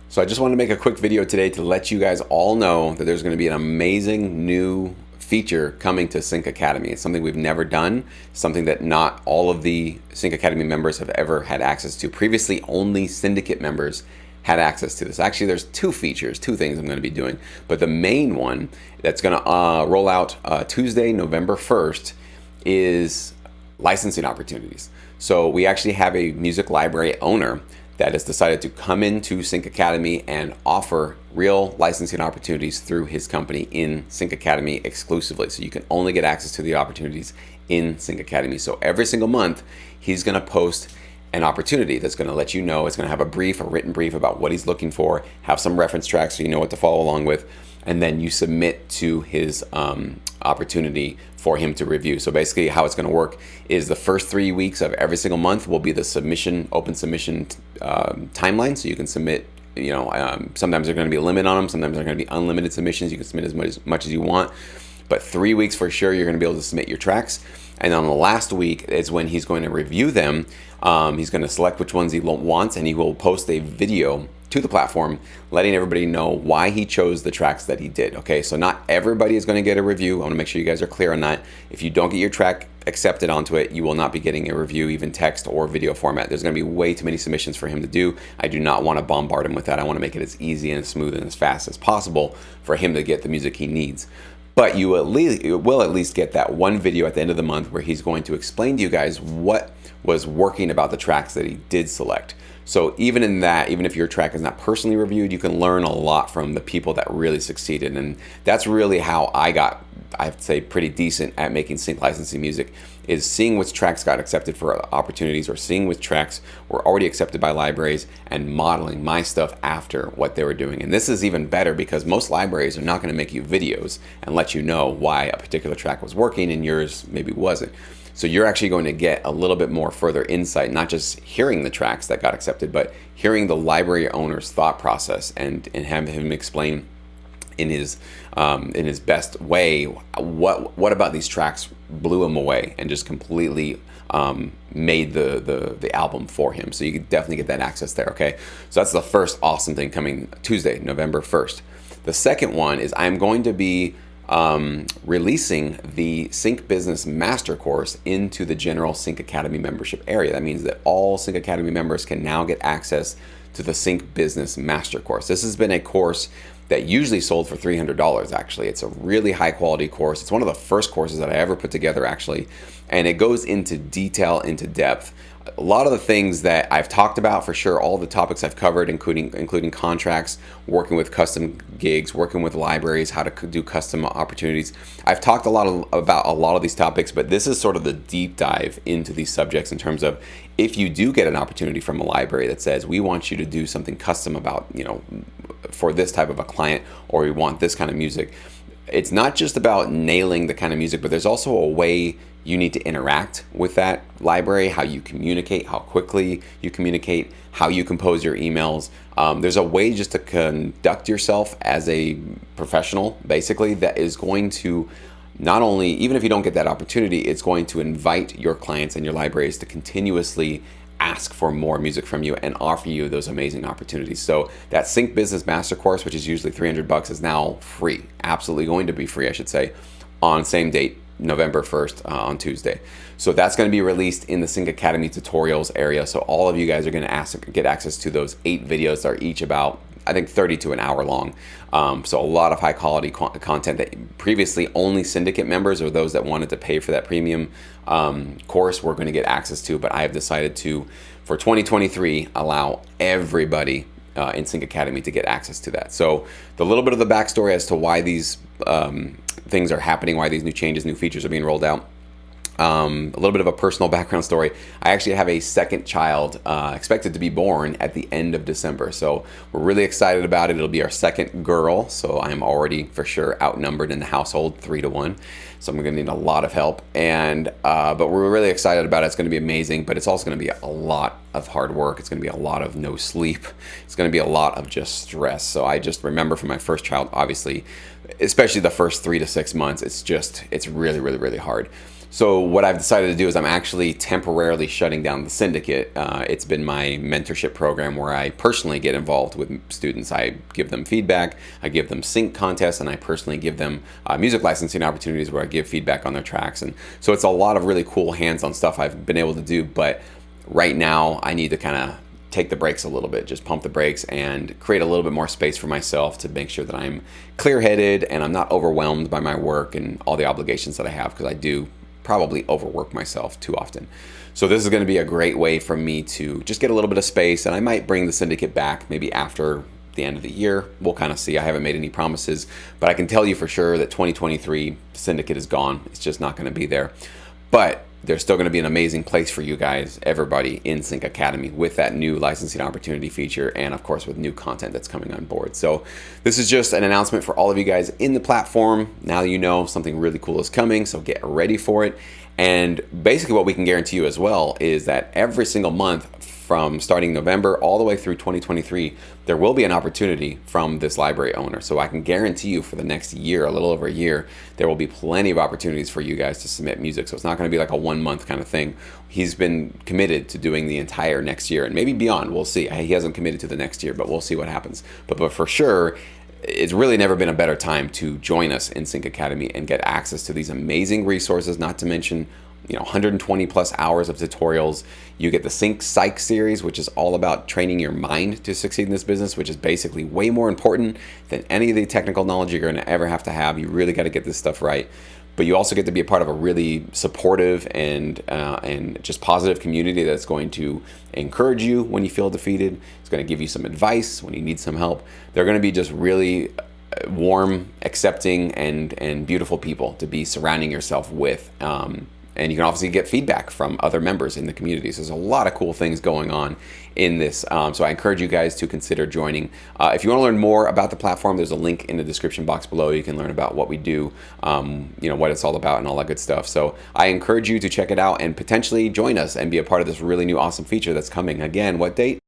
So I just wanted to make a quick video today to let you guys all know that there's going to be an amazing new feature coming to Sync Academy. It's something we've never done, something that not all of the Sync Academy members have ever had access to. Previously, only syndicate members had access to this. Actually, there's two things I'm going to be doing. But the main one that's going to roll out Tuesday, November 1st is licensing opportunities. So we actually have a music library owner that has decided to come into Sync Academy and offer real licensing opportunities through his company in Sync Academy exclusively. So you can only get access to the opportunities in Sync Academy. So every single month, he's gonna post an opportunity that's gonna let you know. It's gonna have a written brief about what he's looking for, have some reference tracks so you know what to follow along with, and then you submit to his opportunity for him to review. So basically how it's going to work is the first 3 weeks of every single month will be the open submission timeline. So you can submit, sometimes there's going to be a limit on them. Sometimes they're going to be unlimited submissions. You can submit as much as you want. But 3 weeks for sure, you're going to be able to submit your tracks. And on the last week is when he's going to review them. He's going to select which ones he wants, and he will post a video to the platform letting everybody know why he chose the tracks that he did. Okay, so not everybody is going to get a review. I want to make sure you guys are clear on that. If you don't get your track accepted onto it, you will not be getting a review, even text or video format. There's going to be way too many submissions for him to do. I do not want to bombard him with that. I want to make it as easy and as smooth and as fast as possible for him to get the music he needs. But you will at least get that one video at the end of the month where he's going to explain to you guys what was working about the tracks that he did select. So even in that, even if your track is not personally reviewed, you can learn a lot from the people that really succeeded. And that's really how I got, I have to say, pretty decent at making sync licensing music, is seeing which tracks got accepted for opportunities or seeing which tracks were already accepted by libraries and modeling my stuff after what they were doing. And this is even better because most libraries are not going to make you videos and let you know why a particular track was working and yours maybe wasn't. So you're actually going to get a little bit more further insight, not just hearing the tracks that got accepted, but hearing the library owner's thought process and have him explain in his best way what about these tracks blew him away and just completely made the album for him. So you can definitely get that access there. Okay, so that's the first awesome thing coming Tuesday, November 1st. The second one is I'm going to be releasing the Sync Business Master Course into the general Sync Academy membership area. That means that all Sync Academy members can now get access to the Sync Business Master Course. This has been a course that usually sold for $300 actually. It's a really high quality course. It's one of the first courses that I ever put together actually, and it goes into detail, into depth. A lot of the things that I've talked about for sure, all the topics I've covered, including contracts, working with custom gigs, working with libraries, how to do custom opportunities. I've talked about a lot of these topics, but this is sort of the deep dive into these subjects in terms of if you do get an opportunity from a library that says, we want you to do something custom about, for this type of a client, or we want this kind of music. It's not just about nailing the kind of music, but there's also a way you need to interact with that library, how you communicate, how quickly you communicate, how you compose your emails. There's a way just to conduct yourself as a professional, basically, that is going to not only, even if you don't get that opportunity, it's going to invite your clients and your libraries to continuously ask for more music from you and offer you those amazing opportunities. So that Sync Business Master Course, which is usually $300, is now free, absolutely going to be free, I should say, on same date, November 1st on Tuesday. So that's going to be released in the Sync Academy tutorials area. So all of you guys are going to get access to those 8 videos that are each about, I think, 30 to an hour long. So a lot of high quality content that previously only syndicate members or those that wanted to pay for that premium course were going to get access to. But I have decided to, for 2023, allow everybody in Sync Academy to get access to that. So the little bit of the backstory as to why these things are happening, why these new changes, new features are being rolled out. A little bit of a personal background story. I actually have a second child expected to be born at the end of December. So we're really excited about it. It'll be our second girl. So I'm already for sure outnumbered in the household 3-1. So I'm going to need a lot of help. And but we're really excited about it. It's going to be amazing, but it's also going to be a lot of hard work. It's going to be a lot of no sleep. It's going to be a lot of just stress. So I just remember from my first child, obviously, especially the first 3 to 6 months, it's really, really, really hard. So what I've decided to do is I'm actually temporarily shutting down the syndicate. It's been my mentorship program where I personally get involved with students. I give them feedback, I give them sync contests, and I personally give them music licensing opportunities where I give feedback on their tracks. And so it's a lot of really cool hands-on stuff I've been able to do, but right now I need to kind of take the brakes a little bit, just pump the brakes and create a little bit more space for myself to make sure that I'm clear-headed and I'm not overwhelmed by my work and all the obligations that I have, because I do probably overwork myself too often. So this is going to be a great way for me to just get a little bit of space, and I might bring the syndicate back maybe after the end of the year. We'll kind of see. I haven't made any promises, but I can tell you for sure that 2023 syndicate is gone. It's just not going to be there. But there's still going to be an amazing place for you guys, everybody, in Sync Academy with that new licensing opportunity feature, and of course with new content that's coming on board. So this is just an announcement for all of you guys in the platform. Now you know something really cool is coming, so get ready for it. And basically what we can guarantee you as well is that every single month from starting November all the way through 2023, there will be an opportunity from this library owner. So I can guarantee you for the next year, a little over a year, there will be plenty of opportunities for you guys to submit music. So it's not going to be like a 1 month kind of thing. He's been committed to doing the entire next year and maybe beyond. We'll see. He hasn't committed to the next year, but we'll see what happens. But for sure, it's really never been a better time to join us in Sync Academy and get access to these amazing resources, not to mention 120 plus hours of tutorials. You get the Sync Psych series, which is all about training your mind to succeed in this business, which is basically way more important than any of the technical knowledge you're going to ever have to have. You really got to get this stuff right. But you also get to be a part of a really supportive and just positive community that's going to encourage you when you feel defeated. It's going to give you some advice when you need some help. They're going to be just really warm, accepting, and beautiful people to be surrounding yourself with. And you can obviously get feedback from other members in the community. So there's a lot of cool things going on in this. So I encourage you guys to consider joining. If you want to learn more about the platform, there's a link in the description box below. You can learn about what we do, what it's all about and all that good stuff. So I encourage you to check it out and potentially join us and be a part of this really new awesome feature that's coming. Again, what date?